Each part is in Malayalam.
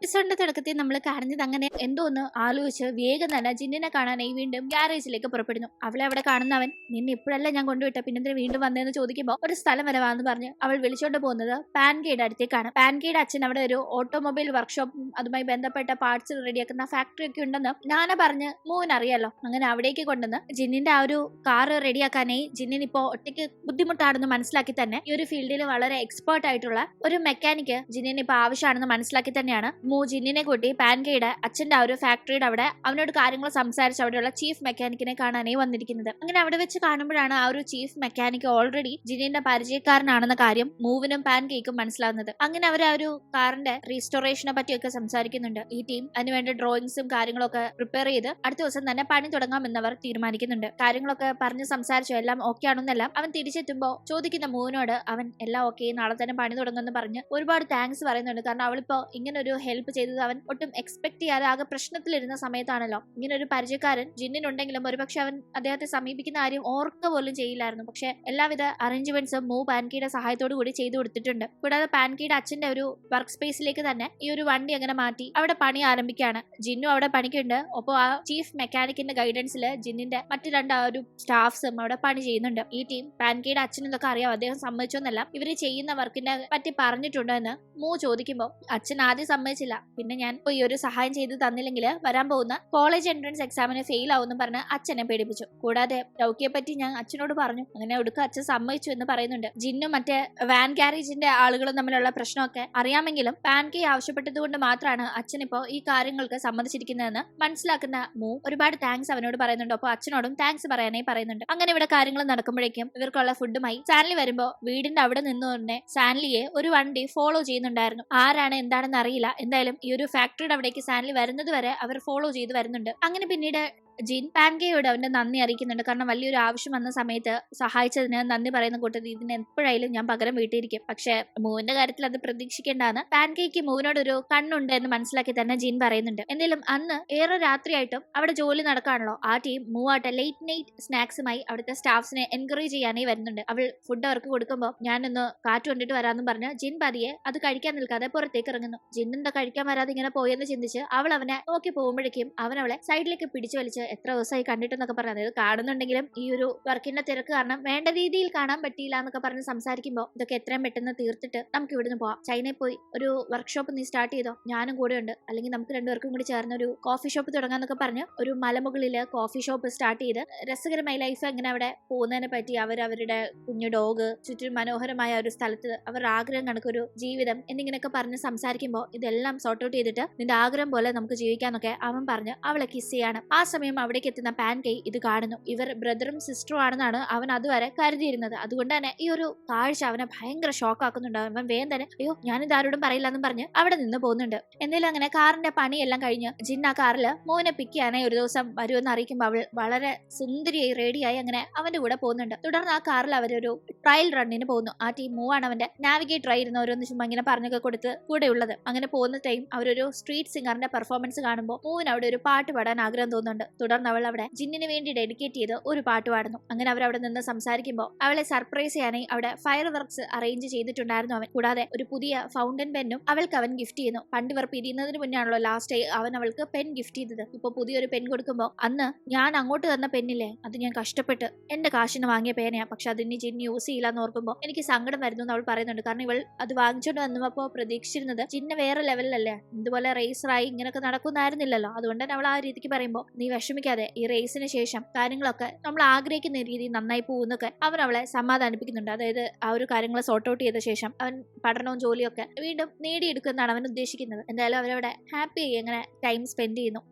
എപ്പിസോഡിന്റെ തുടക്കത്തിൽ നമ്മൾ കാണുന്നത് അങ്ങനെ എന്തോന്ന് ആലോചിച്ച് വേഗം തന്നെ ജിന്നിനെ കാണാനായി വീണ്ടും ഗ്യാരേജിലേക്ക് പുറപ്പെടുന്നു. അവളെ അവിടെ കാണുന്നവൻ നിന്നെ ഇപ്പോഴല്ല ഞാൻ കൊണ്ടുവിട്ട പിന്നെ വീണ്ടും വന്നതെന്ന് ചോദിക്കുമ്പോൾ ഒരു സ്ഥലം വരെ വാന്ന് പറഞ്ഞ് അവൾ വിളിച്ചോണ്ട് പോകുന്നത് പാൻകേയുടെ അടുത്തേക്കാണ്. പാൻകേയുടെ അച്ഛൻ അവിടെ ഒരു ഓട്ടോമൊബൈൽ വർക്ക്ഷോപ്പും അതുമായി ബന്ധപ്പെട്ട പാർട്സ് റെഡിയാക്കുന്ന ഫാക്ടറി ഒക്കെ ഉണ്ടെന്ന് നാന പറഞ്ഞ് മൂവൻ അറിയാലോ. അങ്ങനെ അവിടേക്ക് കൊണ്ടുവന്ന് ജിന്നിന്റെ ആ ഒരു കാറ് റെഡിയാക്കാനായി ജിന്നിന് ഇപ്പോ ഒറ്റയ്ക്ക് ബുദ്ധിമുട്ടാണെന്ന് മനസ്സിലാക്കി തന്നെ ഈ ഒരു ഫീൽഡിൽ വളരെ എക്സ്പേർട്ട് ആയിട്ടുള്ള ഒരു മെക്കാനിക്ക് ജിന്നിന് ഇപ്പൊ ആവശ്യമാണെന്ന് മനസ്സിലാക്കി തന്നെയാണ് ജിന്നിനെ കൂട്ടി പാൻകേയുടെ അച്ഛന്റെ ആ ഒരു ഫാക്ടറിയുടെ അവിടെ അവനോട് കാര്യങ്ങൾ സംസാരിച്ച് അവിടെയുള്ള ചീഫ് മെക്കാനിക്കിനെ കാണാനായി വന്നിരിക്കുന്നത്. അങ്ങനെ അവിടെ വെച്ച് കാണുമ്പോഴാണ് ആ ഒരു ചീഫ് മെക്കാനിക് ഓൾറെഡി ജിന്നിന്റെ പരിചയക്കാരനാണെന്ന കാര്യം മൂവിനും പാൻകേക്കും മനസ്സിലാകുന്നത്. അങ്ങനെ അവർ ആ ഒരു കാറിന്റെ റീസ്റ്റോറേഷനെ പറ്റിയൊക്കെ സംസാരിക്കുന്നുണ്ട്. ഈ ടീം അതിനുവേണ്ട ഡ്രോയിങ്സും കാര്യങ്ങളൊക്കെ പ്രിപ്പയർ ചെയ്ത് അടുത്ത ദിവസം തന്നെ പണി തുടങ്ങാമെന്നവർ തീരുമാനിക്കുന്നുണ്ട്. കാര്യങ്ങളൊക്കെ പറഞ്ഞ് സംസാരിച്ചു എല്ലാം ഓക്കെ ആണെന്നെല്ലാം അവൻ തിരിച്ചെത്തുമ്പോ ചോദിക്കുന്ന മൂവിനോട് അവൻ എല്ലാം ഓക്കെ നാളെ തന്നെ പണി തുടങ്ങുമെന്ന് പറഞ്ഞ് ഒരുപാട് താങ്ക്സ് പറയുന്നുണ്ട്. കാരണം അവളിപ്പോ ഇങ്ങനെ ഒരു ഹെൽപ്പ് ചെയ്തത് അവൻ ഒട്ടും എക്സ്പെക്ട് ചെയ്യാതെ ആകെ പ്രശ്നത്തിലിരുന്ന സമയത്താണല്ലോ. ഇങ്ങനെ ഒരു പരിചയക്കാരൻ ജിന്നിനുണ്ടെങ്കിലും ഒരുപക്ഷെ അവൻ അദ്ദേഹത്തെ സമീപിക്കുന്ന കാര്യം ഓർക്ക പോലും ചെയ്യില്ലായിരുന്നു. പക്ഷെ എല്ലാവിധ അറേഞ്ച്മെന്റ്സും പാൻകേയുടെ സഹായത്തോടു കൂടി ചെയ്തു കൊടുത്തിട്ടുണ്ട്. കൂടാതെ പാൻകേയുടെ അച്ഛന്റെ ഒരു വർക്ക് സ്പേസിലേക്ക് തന്നെ ഈ ഒരു വണ്ടി അങ്ങനെ മാറ്റി അവിടെ പണി ആരംഭിക്കുകയാണ്. ജിന്നു അവിടെ പണിക്കുണ്ട്. ഒപ്പം ആ ചീഫ് മെക്കാനിക്കിന്റെ ഗൈഡൻസിൽ ജിന്നിന്റെ മറ്റു രണ്ട് ആ ഒരു സ്റ്റാഫ്സും അവിടെ പണി ചെയ്യുന്നുണ്ട്. ഈ ടീം പാൻകേയുടെ അച്ഛനൊക്കെ അറിയാം. അദ്ദേഹം സമ്മതിച്ചോന്നല്ല ഇവര് ചെയ്യുന്ന വർക്കിനെ പറ്റി പറഞ്ഞിട്ടുണ്ടോ എന്ന് ചോദിക്കുമ്പോൾ അച്ഛൻ ആദ്യം സമ്മതിച്ചില്ല. പിന്നെ ഞാൻ ഈ ഒരു സഹായം ചെയ്ത് തന്നില്ലെങ്കിൽ വരാൻ പോകുന്ന കോളേജ് എൻട്രൻസ് എക്സാമിന് ഫെയിൽ ആവുമെന്ന് പറഞ്ഞ് അച്ഛനെ പേടിപ്പിച്ചു. കൂടാതെ ടൗക്കിയെ പറ്റി ഞാൻ അച്ഛനോട് പറഞ്ഞു. അങ്ങനെ ഒടുക്ക അച്ഛൻ സമ്മതിച്ചു എന്ന് പറയുന്നുണ്ട്. ജിന്നും മറ്റേ വാൻ ഗാരേജിന്റെ ആളുകളും തമ്മിലുള്ള പ്രശ്നമൊക്കെ അറിയാമെങ്കിലും പാൻകേ ആവശ്യപ്പെട്ടത് കൊണ്ട് മാത്രമാണ് അച്ഛൻ ഇപ്പോ ഈ കാര്യങ്ങൾക്ക് സമ്മതിച്ചിരിക്കുന്നതെന്ന് മനസ്സിലാക്കുന്ന ഒരുപാട് താങ്ക്സ് അവനോട് പറയുന്നുണ്ട്. അപ്പോൾ അച്ഛനോടും താങ്ക്സ് പറയാനായി പറയുന്നുണ്ട്. അങ്ങനെ ഇവിടെ കാര്യങ്ങൾ നടക്കുമ്പോഴേക്കും ഇവർക്കുള്ള ഫുഡുമായി സാൻലി വരുമ്പോ വീടിന്റെ അവിടെ നിന്ന് തന്നെ സാൻലിയെ ഒരു വണ്ടി ഫോളോ ചെയ്യുന്നുണ്ടായിരുന്നു. ആരാണ് എന്താണെന്ന് അറിയില്ല. എന്തായാലും ഈ ഒരു ഫാക്ടറിയുടെ അവിടേക്ക് സാൻലി വരുന്നത് വരെ അവർ ഫോളോ ചെയ്ത് വരുന്നുണ്ട്. അങ്ങനെ പിന്നീട് ജിൻ പാൻകേയോട് അവന്റെ നന്ദി അറിയിക്കുന്നുണ്ട്. കാരണം വലിയൊരു ആവശ്യം വന്ന സമയത്ത് സഹായിച്ചതിന് നന്ദി പറയുന്ന കൂട്ടത്തിൽ ഇതിന് എപ്പോഴായാലും ഞാൻ പകരം വീട്ടിയിരിക്കും. പക്ഷെ മൂവിന്റെ കാര്യത്തിൽ അത് പ്രതീക്ഷിക്കേണ്ടാന്ന് പാൻകേക്ക് മൂവിനോട് ഒരു കണ്ണുണ്ട് എന്ന് മനസ്സിലാക്കി തന്നെ ജിൻ പറയുന്നുണ്ട്. എന്തായാലും അന്ന് ഏറെ രാത്രിയായിട്ടും അവിടെ ജോലി നടക്കാണല്ലോ. ആ ടീം മൂവാട്ടെ ലേറ്റ് നൈറ്റ് സ്നാക്സുമായി അവിടുത്തെ സ്റ്റാഫ്സിനെ എൻകറേജ് ചെയ്യാനായി വരുന്നുണ്ട്. അവൾ ഫുഡ് അവർക്ക് കൊടുക്കുമ്പോൾ ഞാനൊന്ന് കാറ്റ് കൊണ്ടിട്ട് വരാമെന്ന് പറഞ്ഞ് ജിൻ പതിയെ അത് കഴിക്കാൻ നിൽക്കാതെ പുറത്തേക്ക് ഇറങ്ങുന്നു. ജിൻ എന്താ കഴിക്കാൻ വരാതെ ഇങ്ങനെ പോയെന്ന് ചിന്തിച്ച് അവൾ അവനെ നോക്കി പോകുമ്പോഴേക്കും അവൻ അവളെ സൈഡിലേക്ക് പിടിച്ചു വലിച്ച് എത്ര ദിവസമായി കണ്ടിട്ടെന്നൊക്കെ പറഞ്ഞു. അതായത് കാണുന്നുണ്ടെങ്കിലും ഈ ഒരു വർക്കിന്റെ തിരക്ക് കാരണം വേണ്ട രീതിയിൽ കാണാൻ പറ്റിയില്ല എന്നൊക്കെ പറഞ്ഞ് സംസാരിക്കുമ്പോൾ ഇതൊക്കെ എത്രയും പെട്ടെന്ന് തീർത്തിട്ട് നമുക്ക് ഇവിടുന്ന് പോവാം. ചൈനയിൽ പോയി ഒരു വർക്ക്ഷോപ്പ് നീ സ്റ്റാർട്ട് ചെയ്തോ, ഞാനും കൂടെ ഉണ്ട്. അല്ലെങ്കിൽ നമുക്ക് രണ്ടുപേർക്കും കൂടി ചേർന്ന് ഒരു കോഫി ഷോപ്പ് തുടങ്ങാന്നൊക്കെ പറഞ്ഞ് ഒരു മലമുകളില് കോഫി ഷോപ്പ് സ്റ്റാർട്ട് ചെയ്ത് രസകരമായ ലൈഫ് എങ്ങനെ അവിടെ പോകുന്നതിനെ പറ്റി അവരുടെ കുഞ്ഞു ഡോഗ് ചുറ്റും മനോഹരമായ ഒരു സ്ഥലത്ത് അവരുടെ ആഗ്രഹം കണക്കൊരു ജീവിതം എന്നിങ്ങനെയൊക്കെ പറഞ്ഞ് സംസാരിക്കുമ്പോൾ ഇതെല്ലാം സോർട്ട് ഔട്ട് ചെയ്തിട്ട് നിന്റെ ആഗ്രഹം പോലെ നമുക്ക് ജീവിക്കാന്നൊക്കെ അവൻ പറഞ്ഞ് അവളെ കിസ് ചെയ്യാണ്. ആ സമയം അവിടേക്ക് എത്തുന്ന പാൻകേ ഇത് കാണുന്നു. ഇവർ ബ്രദറും സിസ്റ്ററും ആണെന്നാണ് അവൻ അതുവരെ കരുതിയിരുന്നത്. അതുകൊണ്ട് തന്നെ ഈ ഒരു കാഴ്ച അവനെ ഭയങ്കര ഷോക്ക് ആക്കുന്നുണ്ട്. അവൻ വേഗം തന്നെ അയ്യോ ഞാനിത് ആരോടും പറയില്ല എന്നും പറഞ്ഞ് അവിടെ നിന്ന് പോകുന്നുണ്ട്. എന്തായാലും അങ്ങനെ കാറിന്റെ പണിയെല്ലാം കഴിഞ്ഞ് ജിൻ ആ കാറിൽ മോനെ പിക്ക് ചെയ്യാനായി ഒരു ദിവസം വരുമെന്ന് അറിയിക്കുമ്പോൾ അവൾ വളരെ സുന്ദരിയായി റെഡിയായി അങ്ങനെ അവന്റെ കൂടെ പോകുന്നുണ്ട്. തുടർന്ന് ആ കാറിൽ അവരൊരു ട്രയൽ റണ്ണിന് പോകുന്നു. ആ ടീം മൂവാണ് അവന്റെ നാവിഗേറ്റർ ആയിരുന്നു. ഓരോന്ന് ചുമ്മാ ഇങ്ങനെ പറഞ്ഞൊക്കെ കൊടുത്ത് കൂടെ ഉള്ളത്. അങ്ങനെ പോകുന്ന ടൈം അവരൊരു സ്ട്രീറ്റ് സിംഗറിന്റെ പെർഫോമൻസ് കാണുമ്പോൾ മൂവിന് അവിടെ ഒരു പാട്ട് പാടാൻ ആഗ്രഹം തോന്നുന്നുണ്ട്. തുടർന്ന് അവൾ അവിടെ ജിന്നിന് വേണ്ടി ഡെഡിക്കേറ്റ് ചെയ്ത് ഒരു പാട്ട് പാടുന്നു. അങ്ങനെ അവരവിടെ നിന്ന് സംസാരിക്കുമ്പോൾ അവളെ സർപ്രൈസ് ചെയ്യാനായി അവിടെ ഫയർ വർക്ക്സ് അറേഞ്ച് ചെയ്തിട്ടുണ്ടായിരുന്നു അവൻ. കൂടാതെ ഒരു പുതിയ ഫൗണ്ടൻ പെന്നും അവൾക്ക് അവൻ ഗിഫ്റ്റ് ചെയ്യുന്നു. പണ്ട് ഇവർ പിരിയുന്നതിന് മുന്നേ ആണല്ലോ ലാസ്റ്റ് അവൻ അവൾക്ക് പെൻ ഗിഫ്റ്റ് ചെയ്തത്. ഇപ്പൊ പുതിയൊരു പെൻ കൊടുക്കുമ്പോൾ അന്ന് ഞാൻ അങ്ങോട്ട് തന്ന പെന്നില്ലേ അത് ഞാൻ കഷ്ടപ്പെട്ട് എന്റെ കാശിന് വാങ്ങിയ പേനയാ. പക്ഷെ അതിന് ജിൻ യൂസ് ചെയ്യില്ല എന്ന് ഓർക്കുമ്പോൾ എനിക്ക് സങ്കടം വരുന്നു എന്ന് അവൾ പറയുന്നുണ്ട്. കാരണം ഇവൾ അത് വാങ്ങിച്ചോണ്ട് വന്നപ്പോ പ്രതീക്ഷിച്ചിരുന്നത് ജിന്നെ വേറെ ലെവലിലല്ലേ, ഇതുപോലെ റേസറായി ഇങ്ങനെയൊക്കെ നടക്കുന്നായിരുന്നില്ലല്ലോ. അതുകൊണ്ട് തന്നെ അവൾ ആ രീതിക്ക് പറയുമ്പോൾ നീ വിഷമിക്കാതെ ഈ റേസിന് ശേഷം കാര്യങ്ങളൊക്കെ നമ്മൾ ആഗ്രഹിക്കുന്ന രീതി നന്നായി പോകുന്നൊക്കെ അവൻ അവളെ സമാധാനിപ്പിക്കുന്നുണ്ട്. അതായത് ആ ഒരു കാര്യങ്ങൾ സോർട്ട് ഔട്ട് ചെയ്ത ശേഷം അവൻ പഠനവും ജോലിയൊക്കെ വീണ്ടും നേടിയെടുക്കുമെന്നാണ് അവൻ ഉദ്ദേശിക്കുന്നത്. എന്തായാലും അവരവിടെ ഹാപ്പിയായി അങ്ങനെ ടൈം സ്പെൻഡ് ചെയ്യുന്നു.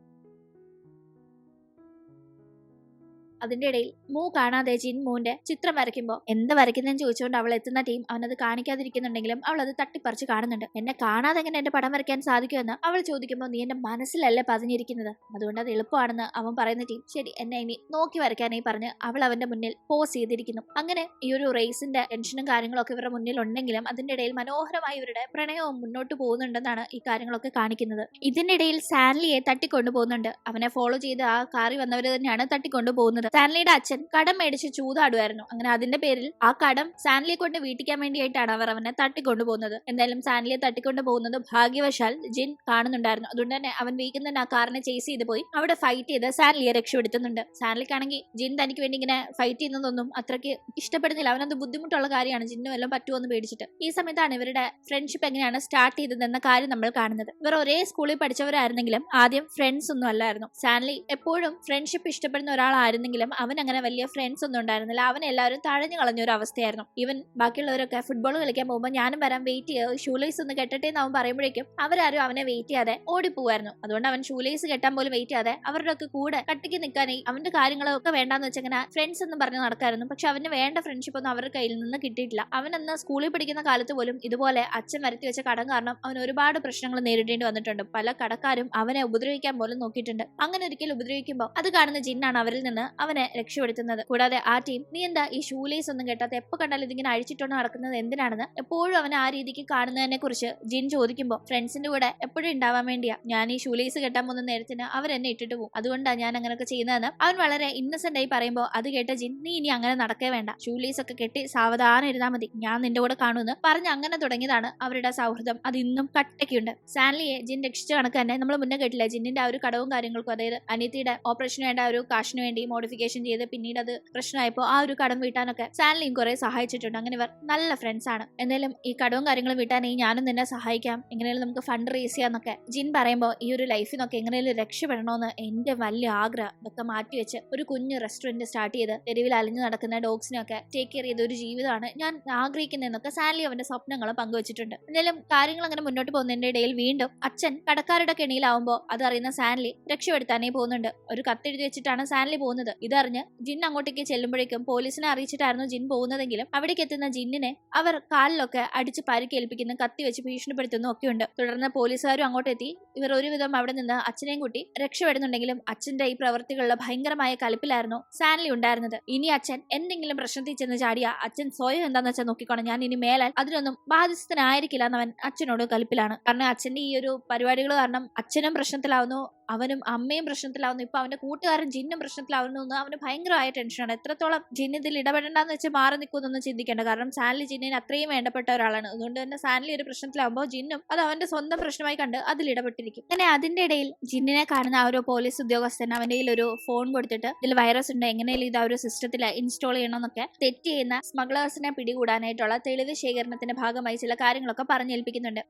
അതിന്റെ ഇടയിൽ കാണാതെ ജിൻ മൂന്റെ ചിത്രം വരയ്ക്കുമ്പോൾ എന്ത് വരയ്ക്കുന്നതെന്ന് ചോദിച്ചുകൊണ്ട് അവൾ എത്തുന്ന ടീം അവനത് കാണിക്കാതിരിക്കുന്നുണ്ടെങ്കിലും അവൾ അത് തട്ടിപ്പറിച്ച് കാണുന്നുണ്ട്. എന്നെ കാണാതെ എങ്ങനെ എന്റെ പടം വരയ്ക്കാൻ സാധിക്കുമെന്ന് അവൾ ചോദിക്കുമ്പോൾ നീ എന്റെ മനസ്സിലല്ലേ പതിഞ്ഞിരിക്കുന്നത്, അതുകൊണ്ട് അത് എളുപ്പമാണെന്ന് അവൻ പറയുന്ന ടീം ശരി എന്നെ ഇനി നോക്കി വരയ്ക്കാനായി പറഞ്ഞ് അവൾ അവന്റെ മുന്നിൽ പോസ് ചെയ്തിരിക്കുന്നു. അങ്ങനെ ഈ ഒരു റേസിന്റെ ടെൻഷനും കാര്യങ്ങളൊക്കെ ഇവരുടെ മുന്നിൽ ഉണ്ടെങ്കിലും അതിന്റെ ഇടയിൽ മനോഹരമായി ഇവരുടെ പ്രണയവും മുന്നോട്ട് പോകുന്നുണ്ടെന്നാണ് ഈ കാര്യങ്ങളൊക്കെ കാണിക്കുന്നത്. ഇതിന്റെ ഇടയിൽ സാൻലിയെ തട്ടിക്കൊണ്ടു പോകുന്നുണ്ട്. അവനെ ഫോളോ ചെയ്ത് ആ കാറി വന്നവര് തന്നെയാണ് തട്ടിക്കൊണ്ടു പോകുന്നത്. സ്റ്റാൻലിയുടെ അച്ഛൻ കടം മേടിച്ച് ചൂതാടുമായിരുന്നു. അങ്ങനെ അതിന്റെ പേരിൽ ആ കടം സ്റ്റാൻലിയെ കൊണ്ട് വീട്ടിക്കാൻ വേണ്ടിയിട്ടാണ് അവർ അവനെ തട്ടിക്കൊണ്ടുപോകുന്നത്. എന്തായാലും സ്റ്റാൻലിയെ തട്ടിക്കൊണ്ടു പോകുന്നത് ഭാഗ്യവശാൽ ജിൻ കാണുന്നുണ്ടായിരുന്നു. അതുകൊണ്ട് തന്നെ അവൻ വീക്കിൽ തന്നെ ആ കാറിനെ ചേസ് ചെയ്ത് പോയി അവിടെ ഫൈറ്റ് ചെയ്ത് സ്റ്റാൻലിയെ രക്ഷപ്പെടുത്തുന്നുണ്ട്. സ്റ്റാൻലിക്കാണെങ്കിൽ ജിൻ തനിക്ക് വേണ്ടി ഇങ്ങനെ ഫൈറ്റ് ചെയ്യുന്നതൊന്നും അത്രയ്ക്ക് ഇഷ്ടപ്പെടുന്നില്ല. അവനത് ബുദ്ധിമുട്ടുള്ള കാര്യമാണ്, ജിന്നു വല്ലതും പറ്റുമോ എന്ന് പേടിച്ചിട്ട്. ഈ സമയത്താണ് ഇവരുടെ ഫ്രണ്ട്ഷിപ്പ് എങ്ങനെയാണ് സ്റ്റാർട്ട് ചെയ്തതെന്ന കാര്യം നമ്മൾ കാണുന്നത്. ഇവർ ഒരേ സ്കൂളിൽ പഠിച്ചവരായിരുന്നെങ്കിലും ആദ്യം ഫ്രണ്ട്സ് ഒന്നും അല്ലായിരുന്നു. സ്റ്റാൻലി എപ്പോഴും ഫ്രണ്ട്ഷിപ്പ് ഇഷ്ടപ്പെടുന്ന ഒരാളായിരുന്നെങ്കിലും അവൻ അങ്ങനെ വലിയ ഫ്രണ്ട്സ് ഒന്നും ഉണ്ടായിരുന്നില്ല. അവൻ എല്ലാവരും തഴഞ്ഞു കളഞ്ഞ ഒരു അവസ്ഥയായിരുന്നു. ഈവൻ ബാക്കിയുള്ളവരൊക്കെ ഫുട്ബോൾ കളിക്കാൻ പോകുമ്പോൾ ഞാനും വരാൻ വെയിറ്റ് ചെയ്യുക, ഷൂലേസ് ഒന്ന് കെട്ടട്ടെ എന്ന് അവൻ പറയുമ്പോഴേക്കും അവരാരും അവനെ വെയിറ്റ് ചെയ്യാതെ ഓടിപ്പോവായിരുന്നു. അതുകൊണ്ട് അവൻ ഷൂലേസ് കെട്ടാൻ പോലും വെയിറ്റ് ചെയ്യാതെ അവരുടെ ഒക്കെ കൂടെ കട്ടിക്ക് നിൽക്കാനായി അവന്റെ കാര്യങ്ങളൊക്കെ വേണ്ടാന്ന് വെച്ചങ്ങനെ ഫ്രണ്ട്സ് എന്ന് പറഞ്ഞ് നടക്കായിരുന്നു. പക്ഷെ അവന് വേണ്ട ഫ്രണ്ട്ഷിപ്പ് ഒന്നും അവരുടെ കയ്യിൽ നിന്ന് കിട്ടിയിട്ടില്ല. അവൻ അന്ന് സ്കൂളിൽ പഠിക്കുന്ന കാലത്ത് പോലും ഇതുപോലെ അച്ഛൻ വരുത്തി വെച്ച കടം കാരണം അവൻ ഒരുപാട് പ്രശ്നങ്ങൾ നേരിടേണ്ടി വന്നിട്ടുണ്ട്. പല കടക്കാരും അവനെ ഉപദ്രവിക്കാൻ പോലും നോക്കിയിട്ടുണ്ട്. അങ്ങനെ ഒരിക്കൽ ഉപദ്രവിക്കുമ്പോൾ അത് കാണുന്ന ജിന്നാണ് അവരിൽ നിന്ന് അവനെ രക്ഷപ്പെടുത്തുന്നത്. കൂടാതെ ആ ടീം നീ എന്താ ഈ ഷൂലേസ് ഒന്നും കെട്ടാത്ത, എപ്പോ കണ്ടാലും ഇതിങ്ങനെ അഴിച്ചിട്ടോണ്ട് നടക്കുന്നത് എന്തിനാണെന്ന് എപ്പോഴും അവനെ ആ രീതിക്ക് കാണുന്നതിനെ കുറിച്ച് ജിൻ ചോദിക്കുമ്പോൾ ഫ്രണ്ട്സിന്റെ കൂടെ എപ്പോഴും ഉണ്ടാവാൻ വേണ്ടിയാ ഞാൻ ഈ ഷൂലേസ് കെട്ടാൻ പോകുന്ന നേരത്തിന് അവരെന്നെ ഇട്ടിട്ട് പോകും, അതുകൊണ്ടാണ് ഞാൻ അങ്ങനെയൊക്കെ ചെയ്യുന്നതെന്ന് അവൻ വളരെ ഇന്നസെന്റ് ആയി പറയുമ്പോൾ അത് കേട്ട ജിൻ നീ ഇനി അങ്ങനെ നടക്കേ വേണ്ട, ഷൂലേസ് ഒക്കെ കെട്ടി സാവധാനം ഇരുന്നാൽ മതി, ഞാൻ നിന്റെ കൂടെ കാണുമെന്ന് പറഞ്ഞ് അങ്ങനെ തുടങ്ങിയതാണ് അവരുടെ സൗഹൃദം. അത് ഇന്നും കട്ടയ്ക്കുണ്ട്. സ്റ്റാൻലിയെ ജിൻ രക്ഷിച്ച കണക്ക് തന്നെ നമ്മൾ മുന്നേ കേട്ടില്ല, ജിന്നിന്റെ ആ ഒരു കടവും കാര്യങ്ങൾക്കും, അതായത് അനിയത്തിയുടെ ഓപ്പറേഷന് വേണ്ട ഒരു കാശിന് വേണ്ടി മോഡിഫിക്കേഷൻ ചെയ്ത് പിന്നീട് അത് പ്രശ്നമായപ്പോൾ ആ ഒരു കടം വീട്ടാനൊക്കെ സ്റ്റാൻലിയും കുറെ സഹായിച്ചിട്ടുണ്ട്. അങ്ങനെ ഇവർ നല്ല ഫ്രണ്ട്സ് ആണ്. എന്തായാലും ഈ കടവും കാര്യങ്ങളും വീട്ടാനെങ്കിൽ ഞാനും നിന്നെ സഹായിക്കാം, എങ്ങനെയാലും നമുക്ക് ഫണ്ട് റേസ് ചെയ്യാന്നൊക്കെ ജിൻ പറയുമ്പോൾ ഈ ഒരു ലൈഫിൽ നിന്നൊക്കെ എങ്ങനെയും രക്ഷപ്പെടണമെന്ന് എന്റെ വലിയ ആഗ്രഹം ഇതൊക്കെ മാറ്റിവെച്ച് ഒരു കുഞ്ഞു റെസ്റ്റോറന്റ് സ്റ്റാർട്ട് ചെയ്ത് തെരുവിൽ അലിഞ്ഞു നടക്കുന്ന ഡോഗ്സിനെയൊക്കെ ടേക്ക് കെയർ ചെയ്ത ഒരു ജീവിതമാണ് ഞാൻ ആഗ്രഹിക്കുന്നതെന്നൊക്കെ സ്റ്റാൻലി അവന്റെ സ്വപ്നങ്ങൾ പങ്കുവച്ചിട്ടുണ്ട്. എന്തായാലും കാര്യങ്ങൾ അങ്ങനെ മുന്നോട്ട് പോകുന്നതിന്റെ ഇടയിൽ വീണ്ടും അച്ഛൻ കടക്കാരുടെ കെണിയിലാവുമ്പോൾ അതറിയുന്ന സ്റ്റാൻലി രക്ഷപ്പെടുത്താനേ പോകുന്നുണ്ട്. ഒരു കത്തെഴുതി വെച്ചിട്ടാണ് സ്റ്റാൻലി പോകുന്നത്. ഇതറിഞ്ഞ് ജിൻ അങ്ങോട്ടേക്ക് ചെല്ലുമ്പോഴേക്കും പോലീസിനെ അറിയിച്ചിട്ടായിരുന്നു ജിൻ പോകുന്നതെങ്കിലും അവിടേക്ക് എത്തുന്ന ജിന്നിനെ അവർ കാലിലൊക്കെ അടിച്ച് പരിക്കേൽപ്പിക്കുന്ന, കത്തി വെച്ച് ഭീഷണിപ്പെടുത്തുന്നു ഒക്കെയുണ്ട്. തുടർന്ന് പോലീസുകാരും അങ്ങോട്ടെത്തി ഇവർ ഒരുവിധം അവിടെ നിന്ന് അച്ഛനെയും കൂട്ടി രക്ഷപ്പെടുന്നുണ്ടെങ്കിലും അച്ഛന്റെ ഈ പ്രവൃത്തികളിൽ ഭയങ്കരമായ കലിപ്പിലായിരുന്നു സ്റ്റാൻലി ഉണ്ടായിരുന്നത്. ഇനി അച്ഛൻ എന്തെങ്കിലും പ്രശ്നത്തിൽ ചെന്ന് ചാടിയ അച്ഛൻ സ്വയം എന്താന്ന് വെച്ചാൽ നോക്കിക്കോണം, ഞാൻ ഇനി മേലാൽ അതിനൊന്നും ബാധ്യസ്ഥനായിരിക്കില്ല എന്നവൻ അച്ഛനോട് കലിപ്പിലാണ്. കാരണം അച്ഛന്റെ ഈ ഒരു പരിപാടികൾ കാരണം അച്ഛനും പ്രശ്നത്തിലാവുന്നു, അവനും അമ്മയും പ്രശ്നത്തിലാവുന്നു, ഇപ്പൊ അവന്റെ കൂട്ടുകാരൻ ജിന്നും പ്രശ്നത്തിലാവുന്നു എന്ന് അവന് ഭയങ്കരമായ ടെൻഷനാണ്. എത്രത്തോളം ജിൻ ഇതിൽ ഇടപെടണ്ടെന്ന് വെച്ച് മാറി നിൽക്കുന്നൊന്നും ചിന്തിക്കേണ്ട. കാരണം സാൻലി ജിന്നിന് അത്രയും വേണ്ടപ്പെട്ട ഒരാളാണ്. അതുകൊണ്ട് തന്നെ സാൻലി ഒരു പ്രശ്നത്തിലാവുമ്പോൾ ജിന്നും അത് അവന്റെ സ്വന്തം പ്രശ്നമായി കണ്ട് അതിൽ ഇടപെട്ടിരിക്കും. അങ്ങനെ അതിന്റെ ഇടയിൽ ജിന്നിനെ കാണുന്ന ആ ഒരു പോലീസ് ഉദ്യോഗസ്ഥൻ അവന്റെ കയ്യിൽ ഒരു ഫോൺ കൊടുത്തിട്ട് ഇതിൽ വൈറസ് ഉണ്ട്, എങ്ങനെയും ഇത് ആ ഒരു സിസ്റ്റത്തിൽ ഇൻസ്റ്റാൾ ചെയ്യണമെന്നൊക്കെ തെറ്റ് ചെയ്യുന്ന സ്മഗ്ലേഴ്സിനെ പിടികൂടാനായിട്ടുള്ള തെളിവ് ശേഖരണത്തിന്റെ ഭാഗമായി ചില കാര്യങ്ങളൊക്കെ പറഞ്ഞേൽപ്പിക്കുന്നുണ്ട്.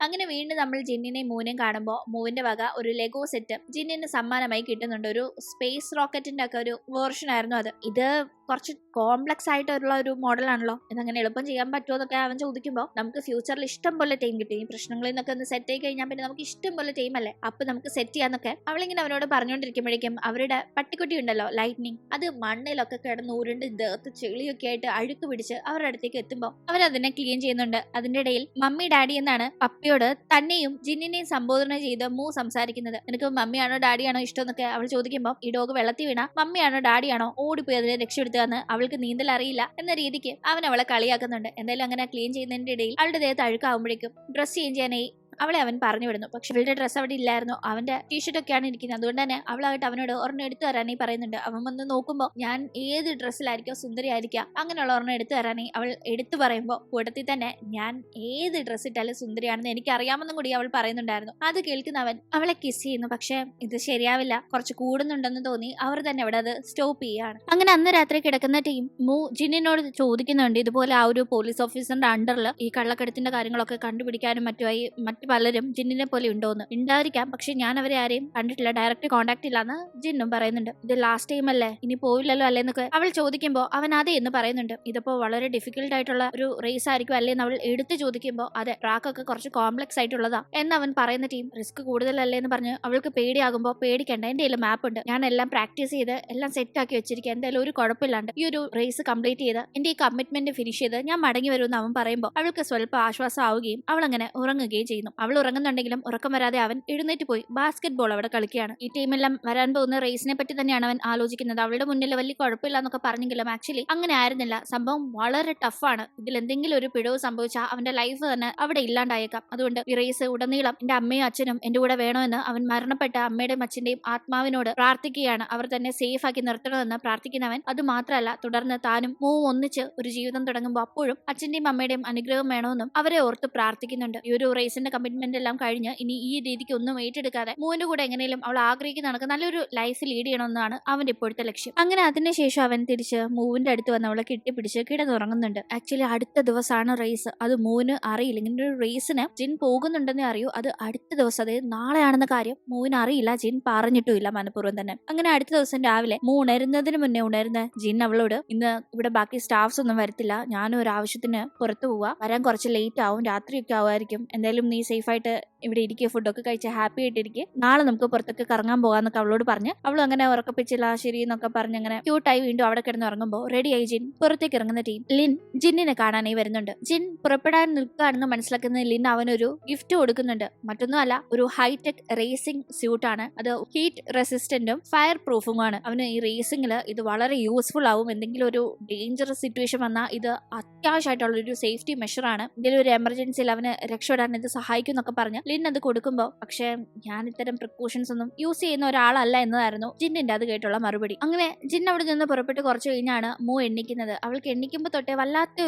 അങ്ങനെ വീണ്ടും നമ്മൾ ജിന്നിനെയും മൂവിനെയും കാണുമ്പോൾ മൂവിന്റെ വക ഒരു ലെഗോ സെറ്റ് ജിന്നിന് സമ്മാനമായി കിട്ടുന്നുണ്ട്. ഒരു സ്പേസ് റോക്കറ്റിന്റെ ഒക്കെ ഒരു വേർഷൻ ആയിരുന്നു അത്. ഇത് കുറച്ച് കോംപ്ലക്സ് ആയിട്ടുള്ള ഒരു മോഡലാണല്ലോ, ഇതങ്ങനെ എളുപ്പം ചെയ്യാൻ പറ്റുമോ എന്നൊക്കെ അവൻ ചോദിക്കുമ്പോൾ നമുക്ക് ഫ്യൂച്ചറിൽ ഇഷ്ടം പോലെ ടൈം കിട്ടും, ഈ പ്രശ്നങ്ങളിൽ നിന്നൊക്കെ ഒന്ന് സെറ്റ് ആയി കഴിഞ്ഞാൽ പിന്നെ നമുക്ക് ഇഷ്ടം പോലെ ടൈം അല്ലേ, അപ്പൊ നമുക്ക് സെറ്റ് ചെയ്യാന്നൊക്കെ അവളിങ്ങനെ അവനോട് പറഞ്ഞുകൊണ്ടിരിക്കുമ്പോഴേക്കും അവരുടെ പട്ടിക്കുട്ടി ഉണ്ടല്ലോ ലൈറ്റ്നിങ്, അത് മണ്ണിലൊക്കെ കിടന്ന് ഉരുണ്ട് ദേഹത്ത് ചെളിയൊക്കെ ആയിട്ട് അഴുക്ക് പിടിച്ച് അവരുടെ അടുത്തേക്ക് എത്തുമ്പോൾ അവരതിനെ ക്ലീൻ ചെയ്യുന്നുണ്ട്. അതിന്റെ ഇടയിൽ മമ്മി ഡാഡി എന്നാണ് പപ്പിയോട് തന്നെയും ജിന്നിനെയും സംബോധന ചെയ്ത് മൂ സംസാരിക്കുന്നത്. നിനക്ക് മമ്മിയാണോ ഡാഡിയാണോ ഇഷ്ടം എന്നൊക്കെ അവൾ ചോദിക്കുമ്പോൾ ഈ ഡോഗ് വെള്ളത്തിൽ വീണ മമ്മിയാണോ ഡാഡിയാണോ ഓടിപ്പോയി അതിനെ രക്ഷപ്പെടുത്തുക എന്ന് അവൾക്ക് നീന്തൽ അറിയില്ല എന്ന രീതിക്ക് അവൻ അവളെ കളിയാക്കുന്നുണ്ട്. എന്തായാലും അങ്ങനെ ക്ലീൻ ചെയ്യുന്നതിന്റെ ഇടയിൽ അവളുടെ ദേഹത്ത് അഴുക്കാവുമ്പോഴേക്കും ഡ്രസ് ചേഞ്ച് ചെയ്യാനായി അവളെ അവൻ പറഞ്ഞു വിടുന്നു. പക്ഷെ അവളുടെ ഡ്രസ്സ് അവിടെ ഇല്ലായിരുന്നു, അവന്റെ ടീഷർട്ട് ഒക്കെയാണ് ഇരിക്കുന്നത്. അതുകൊണ്ട് തന്നെ അവളായിട്ട് അവനോട് ഒരെണ്ണം എടുത്തു തരാനായി പറയുന്നുണ്ട്. അവൻ വന്ന് നോക്കുമ്പോൾ ഞാൻ ഏത് ഡ്രസ്സിലായിരിക്കോ സുന്ദരി ആയിരിക്കാം, അങ്ങനെയുള്ള ഒരെണ്ണം എടുത്തു തരാനായി അവൾ എടുത്തു പറയുമ്പോൾ കൂട്ടത്തിൽ തന്നെ ഞാൻ ഏത് ഡ്രസ്സ് ഇട്ടാലും സുന്ദരിയാണെന്ന് എനിക്ക് അറിയാമെന്നും കൂടി അവൾ പറയുന്നുണ്ടായിരുന്നു. അത് കേൾക്കുന്ന അവൻ അവളെ കിസ് ചെയ്യുന്നു. പക്ഷെ ഇത് ശരിയാവില്ല, കുറച്ച് കൂടുന്നുണ്ടെന്ന് തോന്നി അവർ തന്നെ അവിടെ അത് സ്റ്റോപ്പ് ചെയ്യാണ്. അങ്ങനെ അന്ന് രാത്രി കിടക്കുന്ന ടീം മൂ ജിന്നിനോട് ചോദിക്കുന്നുണ്ട് ഇതുപോലെ ആ ഒരു പോലീസ് ഓഫീസറിന്റെ അണ്ടറിൽ ഈ കള്ളക്കടത്തിന്റെ കാര്യങ്ങളൊക്കെ കണ്ടുപിടിക്കാനും മറ്റുമായി മറ്റു പലരും ജിന്നിനെ പോലെ ഉണ്ടോന്ന്. ഉണ്ടായിരിക്കാം, പക്ഷെ ഞാൻ അവരെ ആരെയും കണ്ടിട്ടില്ല, ഡയറക്റ്റ് കോണ്ടാക്ട് ഇല്ലാന്ന് ജിന്നും പറയുന്നുണ്ട്. ഇത് ലാസ്റ്റ് ടൈം അല്ലേ, ഇനി പോയില്ലല്ലോ അല്ലേന്നൊക്കെ അവൾ ചോദിക്കുമ്പോൾ അവൻ അതെ എന്ന് പറയുന്നുണ്ട്. ഇതിപ്പോ വളരെ ഡിഫിക്കൽട്ട് ആയിട്ടുള്ള ഒരു റേസ് ആയിരിക്കും അല്ലേന്ന് അവൾ എടുത്തു ചോദിക്കുമ്പോൾ അതെ, ട്രാക്കൊക്കെ കുറച്ച് കോംപ്ലക്സ് ആയിട്ടുള്ളതാ എന്ന് അവൻ പറയുന്ന ടീം റിസ്ക് കൂടുതലല്ലേ എന്ന് പറഞ്ഞ് അവൾക്ക് പേടിയാകുമ്പോൾ പേടിക്കണ്ട, എന്റെ കയ്യിൽ മാപ്പ് ഉണ്ട്, ഞാൻ എല്ലാം പ്രാക്ടീസ് ചെയ്ത് എല്ലാം സെറ്റ് ആക്കി വെച്ചിരിക്കുക, എന്തായാലും ഒരു കുഴപ്പമില്ലാണ്ട് ഈ ഒരു റേസ് കംപ്ലീറ്റ് ചെയ്ത് എന്റെ ഈ കമ്മിറ്റ്മെന്റ് ഫിനിഷ് ചെയ്ത് ഞാൻ മടങ്ങി വരുമെന്ന് അവൻ പറയുമ്പോൾ അവൾക്ക് സ്വല്പം ആശ്വാസം ആവുകയും അവൾ അങ്ങനെ ഉറങ്ങുകയും ചെയ്യുന്നു. അവൾ ഉറങ്ങുന്നുണ്ടെങ്കിലും ഉറക്കം വരാതെ അവൻ എഴുന്നേറ്റ് പോയി ബാസ്കറ്റ് ബോൾ അവിടെ കളിക്കുകയാണ്. ഈ ടീമെല്ലാം വരാൻ പോകുന്ന റേസിനെ പറ്റി തന്നെയാണ് അവൻ ആലോചിക്കുന്നത്. അവളുടെ മുന്നിൽ വലിയ കുഴപ്പമില്ല എന്നൊക്കെ പറഞ്ഞെങ്കിലും ആക്ച്വലി അങ്ങനെ ആയിരുന്നില്ല. സംഭവം വളരെ ടഫാണ്. ഇതിൽ എന്തെങ്കിലും ഒരു പിഴവ് സംഭവിച്ചാൽ അവന്റെ ലൈഫ് തന്നെ അവിടെ ഇല്ലാണ്ടായേക്കാം. അതുകൊണ്ട് ഈ റേസ് ഉടനീളം എന്റെ അമ്മയും അച്ഛനും എന്റെ കൂടെ വേണമെന്ന് അവൻ മരണപ്പെട്ട അമ്മയുടെയും അച്ഛന്റെയും ആത്മാവിനോട് പ്രാർത്ഥിക്കുകയാണ്. അവർ തന്നെ സേഫ് ആക്കി നിർത്തണമെന്ന് പ്രാർത്ഥിക്കുന്നവൻ. അത് മാത്രമല്ല, തുടർന്ന് താനും മൂവും ഒന്നിച്ച് ഒരു ജീവിതം തുടങ്ങുമ്പോൾ അപ്പോഴും അച്ഛന്റെയും അമ്മയുടെയും അനുഗ്രഹം വേണമെന്നും അവരെ ഓർത്ത് പ്രാർത്ഥിക്കുന്നുണ്ട്. ഈ ഒരു റേസിന്റെ കമ്മിറ്റ്മെന്റ് എല്ലാം കഴിഞ്ഞ് ഇനി ഈ രീതിക്ക് ഒന്നും ഏറ്റെടുക്കാതെ മൂവിന്റെ കൂടെ എങ്ങനെയും അവൾ ആഗ്രഹിക്കുന്ന കണക്ക് നല്ലൊരു ലൈഫ് ലീഡ് ചെയ്യണമെന്നാണ് അവന്റെ ഇപ്പോഴത്തെ ലക്ഷ്യം. അങ്ങനെ അതിനുശേഷം അവൻ തിരിച്ച് മൂവിന്റെ അടുത്ത് വന്ന് അവളെ കെട്ടിപ്പിടിച്ച് കിടന്നുറങ്ങുന്നുണ്ട്. ആക്ച്വലി അടുത്ത ദിവസമാണ് റേസ്. അത് മൂവിന് അറിയില്ല. ഇങ്ങനെ ഒരു റേസിന് ജിൻ പോകുന്നുണ്ടെന്നേ അറിയൂ. അത് അടുത്ത ദിവസം, അതായത് നാളെയാണെന്ന കാര്യം മൂവിന് അറിയില്ല. ജിൻ പറഞ്ഞിട്ടുമില്ല മനഃപൂർവ്വം തന്നെ. അങ്ങനെ അടുത്ത ദിവസം രാവിലെ മൂ ഉണരുന്നതിന് മുന്നേ ഉണരുന്ന ജിൻ അവളോട്, ഇന്ന് ഇവിടെ ബാക്കി സ്റ്റാഫ്സ് ഒന്നും വരത്തില്ല, ഞാനും ഒരു ആവശ്യത്തിന് പുറത്തു പോവാ, വരാൻ കുറച്ച് ലേറ്റ് ആവും, രാത്രിയൊക്കെ ആവുമായിരിക്കും, എന്തായാലും നീ സേഫ് ആയിട്ട് ഇവിടെ ഇരിക്കുക, ഫുഡൊക്കെ കഴിച്ച് ഹാപ്പി ആയിട്ടിരിക്കുക, നാളെ നമുക്ക് പുറത്തൊക്കെ കറങ്ങാൻ പോകാന്നൊക്കെ അവളോട് പറഞ്ഞ് അവളും അങ്ങനെ ഉറക്കപ്പിച്ചില്ല ശരി എന്നൊക്കെ പറഞ്ഞ് അങ്ങനെ ക്യൂട്ടായി വീണ്ടും അവിടെ കിടന്ന് ഉറങ്ങുമ്പോൾ റെഡിയായി ജിൻ പുറത്തേക്ക് ഇറങ്ങുന്ന ടീം. ലിൻ ജിന്നിനെ കാണാനായി വരുന്നുണ്ട്. ജിൻ പുറപ്പെടാൻ നിൽക്കുകയാണെന്ന് മനസ്സിലാക്കുന്ന ലിൻ അവനൊരു ഗിഫ്റ്റ് കൊടുക്കുന്നുണ്ട്. മറ്റൊന്നുമല്ല, ഒരു ഹൈടെക് റേസിംഗ് സ്യൂട്ടാണ്. അത് ഹീറ്റ് റെസിസ്റ്റന്റും ഫയർ പ്രൂഫുമാണ്. അവന് ഈ റേസിംഗിൽ ഇത് വളരെ യൂസ്ഫുൾ ആവും. എന്തെങ്കിലും ഒരു ഡേഞ്ചറസ് സിറ്റുവേഷൻ വന്നാൽ ഇത് അത്യാവശ്യമായിട്ടുള്ള ഒരു സേഫ്റ്റി മെഷറാണ്. എന്തെങ്കിലും ഒരു എമർജൻസിയിൽ അവന് രക്ഷപ്പെടാൻ ഇത് സഹായിക്കും എന്നൊക്കെ പറഞ്ഞ് ലിൻ അത് കൊടുക്കുമ്പോൾ, പക്ഷേ ഞാൻ ഇത്തരം പ്രിക്കോഷൻസ് ഒന്നും യൂസ് ചെയ്യുന്ന ഒരാളല്ല എന്നതായിരുന്നു ജിന്നിന്റെ അത് കേട്ടുള്ള മറുപടി. അങ്ങനെ ജിൻ അവിടെ നിന്ന് പുറപ്പെട്ട് കുറച്ച് കഴിഞ്ഞാണ് മൂ എണ്ണിക്കുന്നത്. അവൾക്ക് എണ്ണിക്കുമ്പോൾ തൊട്ടേ വല്ലാത്ത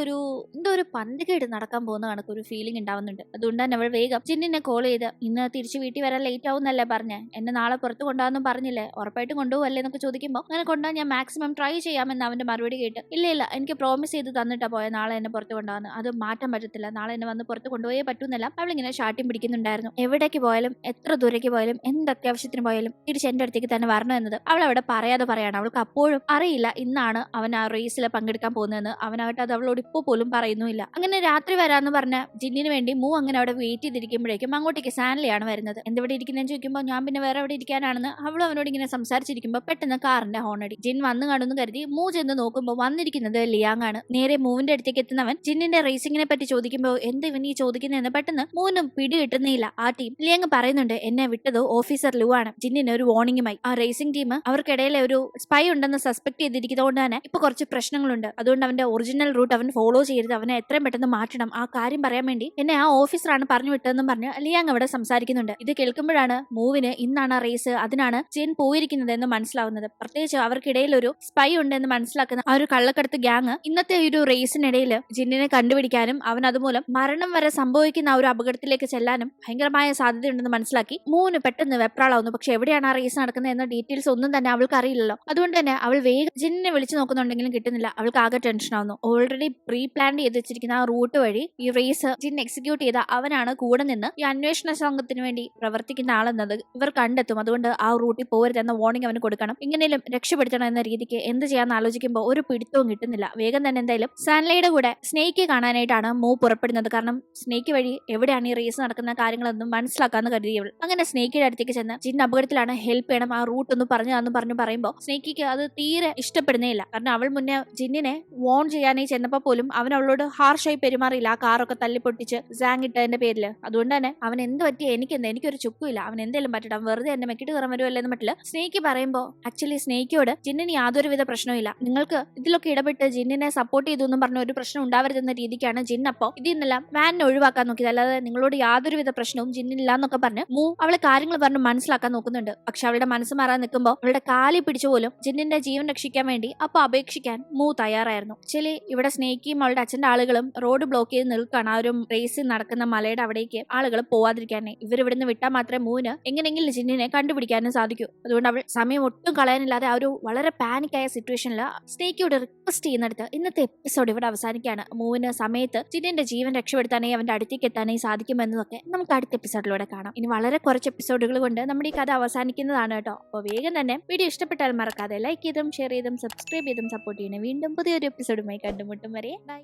എന്തോ ഒരു പന്തികേട് നടക്കാൻ പോകുന്ന കണക്ക് ഒരു ഫീലിംഗ് ഉണ്ടാവുന്നുണ്ട്. അതുകൊണ്ട് തന്നെ അവൾ വേഗം ജിന്നിനെ കോൾ ചെയ്ത്, ഇന്ന് തിരിച്ച് വീട്ടിൽ വരാൻ ലേറ്റ് ആവുന്നല്ലേ പറഞ്ഞേ, എന്നെ നാളെ പുറത്ത് കൊണ്ടുപോകാന്നും പറഞ്ഞില്ലേ, ഉറപ്പായിട്ടും കൊണ്ടുപോകല്ലേ എന്നൊക്കെ ചോദിക്കുമ്പോൾ, അങ്ങനെ കൊണ്ടുപോകാൻ ഞാൻ മാക്സിമം ട്രൈ ചെയ്യാമെന്ന് അവന്റെ മറുപടി കേട്ട്, ഇല്ല എനിക്ക് പ്രോമിസ് ചെയ്ത് തന്നിട്ടാ പോയ നാളെ എന്നെ പുറത്ത് കൊണ്ടുപോകാന്ന്, അത് മാറ്റാൻ പറ്റത്തില്ല, നാളെ എന്നെ വന്ന് പുറത്ത് കൊണ്ടുപോയേ പറ്റൂന്നല്ല അവളിങ്ങനെ ഷാട്ടിയും പിടിക്കുന്നുണ്ടായിരുന്നു. എവിടേക്ക് പോയാലും എത്ര ദൂരേക്ക് പോയാലും എന്ത് അത്യാവശ്യത്തിന് പോയാലും തിരിച്ച് എന്റെ അടുത്തേക്ക് തന്നെ വരണം എന്നത് അവൾ അവിടെ പറയാതെ പറയാണ്. അവൾക്ക് അപ്പോഴും അറിയില്ല ഇന്നാണ് അവൻ ആ റേസിൽ പങ്കെടുക്കാൻ പോകുന്നതെന്ന്. അവനായിട്ട് അത് അവളോട് ഇപ്പോൾ പോലും പറയുന്നുമില്ല. അങ്ങനെ രാത്രി വരാന്ന് പറഞ്ഞ ജിന്നിന് വേണ്ടി മൂ അങ്ങനെ അവിടെ വെയിറ്റ് ചെയ്തിരിക്കുമ്പോഴേക്കും അങ്ങോട്ടേക്ക് സാൻലിയാണ് വരുന്നത്. എന്തെവിടെ ഇരിക്കുന്നതെന്ന് ചോദിക്കുമ്പോൾ ഞാൻ പിന്നെ വേറെ എവിടെ ഇരിക്കാനാണെന്ന് അവളും അവനോട് ഇങ്ങനെ സംസാരിച്ചിരിക്കുമ്പോൾ പെട്ടെന്ന് കാറിന്റെ ഹോണടി. ജിൻ വന്നു കാണുന്നു കരുതി മൂ ചെന്ന് നോക്കുമ്പോൾ വന്നിരിക്കുന്നത് ലിയാങ് ആണ്. നേരെ മൂവിന്റെ അടുത്തേക്ക് എത്തുന്നവൻ ജിന്നിന്റെ റേസിംഗിനെ പറ്റി ചോദിക്കുമ്പോൾ എന്ത് ഇവൻ ഈ ചോദിക്കുന്നതെന്ന് പെട്ടെന്ന് മൂന്നും പിടി കിട്ടുന്നില്ല. ആ ടീം ലിയാങ് പറയുന്നുണ്ട്, എന്നെ വിട്ടത് ഓഫീസർ ലു ആണ്. ജിന്നിന് ഒരു വാർണിംഗുമായി. ആ റേസിംഗ് ടീം അവർക്കിടയിലെ ഒരു സ്പൈ ഉണ്ടെന്ന് സസ്പെക്ട് ചെയ്തിരിക്കുന്നതുകൊണ്ട് തന്നെ ഇപ്പൊ കുറച്ച് പ്രശ്നങ്ങളുണ്ട്. അതുകൊണ്ട് അവന്റെ ഒറിജിനൽ റൂട്ട് അവൻ ഫോളോ ചെയ്യരുത്, അവനെ എത്രയും പെട്ടെന്ന് മാറ്റണം. ആ കാര്യം പറയാൻ വേണ്ടി എന്നെ ആ ഓഫീസറാണ് പറഞ്ഞു വിട്ടതെന്നും പറഞ്ഞ് ലിയാങ് അവിടെ സംസാരിക്കുന്നുണ്ട്. ഇത് കേൾക്കുമ്പോഴാണ് മൂവിന് ഇന്നാണ് ആ റേസ്, അതിനാണ് ജിൻ പോയിരിക്കുന്നത് എന്ന് മനസ്സിലാവുന്നത്. പ്രത്യേകിച്ച് അവർക്കിടയിൽ ഒരു സ്പൈ ഉണ്ടെന്ന് മനസ്സിലാക്കുന്ന ആ ഒരു കള്ളക്കടത്ത് ഗ്യാങ് ഇന്നത്തെ ഒരു റേസിനിടയിൽ ജിന്നിനെ കണ്ടുപിടിക്കാനും അവൻ അതുമൂലം മരണം വരെ സംഭവിക്കുന്ന ആ ഒരു അപകടത്തിലേക്ക് ചെല്ലാനും ഭയങ്കരമായ സാധ്യതയുണ്ടെന്ന് മനസ്സിലാക്കി മൂവിന് പെട്ടെന്ന് വെപ്രാളാവുന്നു. പക്ഷെ എവിടെയാണ് ആ റേസ് നടക്കുന്നത് എന്ന ഡീറ്റെയിൽസ് ഒന്നും തന്നെ അവൾക്ക് അറിയില്ലല്ലോ. അതുകൊണ്ട് തന്നെ അവൾ വേഗം ജിന്നിനെ വിളിച്ചു നോക്കുന്നുണ്ടെങ്കിലും കിട്ടുന്നില്ല. അവൾക്ക് ആകെ ടെൻഷൻ ആവുന്നു. ഓൾറെഡി പ്രീ പ്ലാൻ ചെയ്ത് വെച്ചിരിക്കുന്ന ആ റൂട്ട് വഴി ഈ റേസ് ജിൻ എക്സിക്യൂട്ട് ചെയ്ത അവനാണ് കൂടെ നിന്ന് ഈ അന്വേഷണ സംഘത്തിന് വേണ്ടി പ്രവർത്തിക്കുന്ന ആളെന്നത് ഇവർ കണ്ടെത്തും. അതുകൊണ്ട് ആ റൂട്ടിൽ പോകരുത് എന്ന വാർണിംഗ് അവന് കൊടുക്കണം. ഇങ്ങനെയും രക്ഷപ്പെടുത്തണം എന്ന രീതിക്ക് എന്ത് ചെയ്യാന്ന് ആലോചിക്കുമ്പോൾ ഒരു പിടുത്തവും കിട്ടുന്നില്ല. വേഗം തന്നെ എന്തായാലും സാൻലയുടെ കൂടെ സ്നേക്ക് കാണാനായിട്ടാണ് മൂ പുറപ്പെടുന്നത്. കാരണം സ്നേക്ക് വഴി എവിടെയാണ് ഈ റേസ് നടക്കുന്ന കാര്യങ്ങളൊന്നും മനസ്സിലാക്കാന്ന് കരുതിയവൾ അങ്ങനെ സ്നേക്കിയുടെ അടുത്തേക്ക് ചെന്ന് ജിൻ അപകടത്തിലാണ്, ഹെൽപ്പ് ചെയ്യണം, ആ റൂട്ട് ഒന്ന് പറഞ്ഞു പറയുമ്പോൾ സ്നേക്കിക്ക് അത് തീരെ ഇഷ്ടപ്പെടുന്നേ ഇല്ല. കാരണം അവൾ മുന്നേ ജിന്നിനെ വോൺ ചെയ്യാനായി ചെന്നപ്പോൾ പോലും അവൻ അവളോട് ഹാർഷായി പെരുമാറിയില്ല. ആ കാറൊക്കെ തല്ലിപ്പൊട്ടിച്ച് സാങ് ഇട്ടതിന്റെ പേരില്. അതുകൊണ്ട് തന്നെ അവൻ എന്ത് പറ്റിയ എനിക്കൊരു ചുക്കുമില്ല, അവൻ എന്തെങ്കിലും പറ്റട്ടെ, അവൻ വെറുതെ എന്നെ മെക്കിട്ട് കയറാൻ വരുമല്ലോ എന്ന് മറ്റില്ല സ്നേക്ക് പറയുമ്പോൾ ആക്ച്വലി സ്നേക്കിയോട് ജിന്നിന് യാതൊരുവിധ പ്രശ്നമില്ല, നിങ്ങൾക്ക് ഇതിലൊക്കെ ഇടപെട്ട് ജിന്നിനെ സപ്പോർട്ട് ചെയ്തു എന്നും പറഞ്ഞ ഒരു പ്രശ്നം ഉണ്ടാവരുതെന്ന രീതിക്കാണ് ജിൻ അപ്പോൾ ഇതിൽ നിന്നെല്ലാം വാനിനെ ഒഴിവാക്കാൻ നോക്കിയത്. അല്ലാതെ നിങ്ങളോട് യാതൊരുവിധ പ്രശ്നവും ജിന്നില്ല എന്നൊക്കെ പറഞ്ഞ് മൂ അവളെ കാര്യങ്ങൾ പറഞ്ഞ് മനസ്സിലാക്കാൻ നോക്കുന്നുണ്ട്. പക്ഷെ അവളുടെ മനസ്സ് മാറാൻ നിൽക്കുമ്പോൾ അവളുടെ കാലി പിടിച്ചു പോലും ജിന്നിന്റെ ജീവൻ രക്ഷിക്കാൻ വേണ്ടി അപ്പൊ അപേക്ഷിക്കാൻ മൂ തയ്യാറായിരുന്നു. ആക്ച്വലി ഇവിടെ സ്നേക്കിയും അവളുടെ അച്ഛന്റെ ആളുകളും റോഡ് ബ്ലോക്ക് ചെയ്ത് നിൽക്കുകയാണ്. ആ ഒരു റേസിൽ നടക്കുന്ന മലയുടെ അവിടേക്ക് ആളുകൾ പോവാതിരിക്കാനേ. ഇവരിവിടുന്ന് വിട്ടാൽ മാത്രമേ മൂവിന് എങ്ങനെയെങ്കിലും ജിന്നിനെ കണ്ടുപിടിക്കാനും സാധിക്കൂ. അതുകൊണ്ട് അവൾ സമയം ഒട്ടും കളയാനില്ലാതെ ആ ഒരു വളരെ പാനിക്കായ സിറ്റുവേഷനിൽ സ്നേക്കിയോട് റിക്വസ്റ്റ് ചെയ്യുന്നിടത്ത് ഇന്നത്തെ എപ്പിസോഡ് ഇവിടെ അവസാനിക്കുകയാണ്. മൂവിന് സമയത്ത് ജിന്നിന്റെ ജീവൻ രക്ഷപ്പെടുത്താനായി അവന്റെ അടുത്തേക്ക് എത്താനായി സാധിക്കുമെന്നതൊക്കെ നമുക്ക് അടുത്ത എപ്പിസോഡിലൂടെ കാണാം. ഇനി വളരെ കുറച്ച് എപ്പിസോഡുകൾ കൊണ്ട് നമ്മുടെ ഈ കഥ അവസാനിക്കുന്നതാണ് കേട്ടോ. അപ്പോൾ വേഗം തന്നെ വീഡിയോ ഇഷ്ടപ്പെട്ടാൽ മറക്കാതെ ലൈക്ക് ചെയ്തും ഷെയർ ചെയ്തും സബ്സ്ക്രൈബ് ചെയ്തും സപ്പോർട്ട് ചെയ്യണേ. വീണ്ടും പുതിയൊരു എപ്പിസോഡുമായി കണ്ടുമുട്ടും വരെ ബൈ.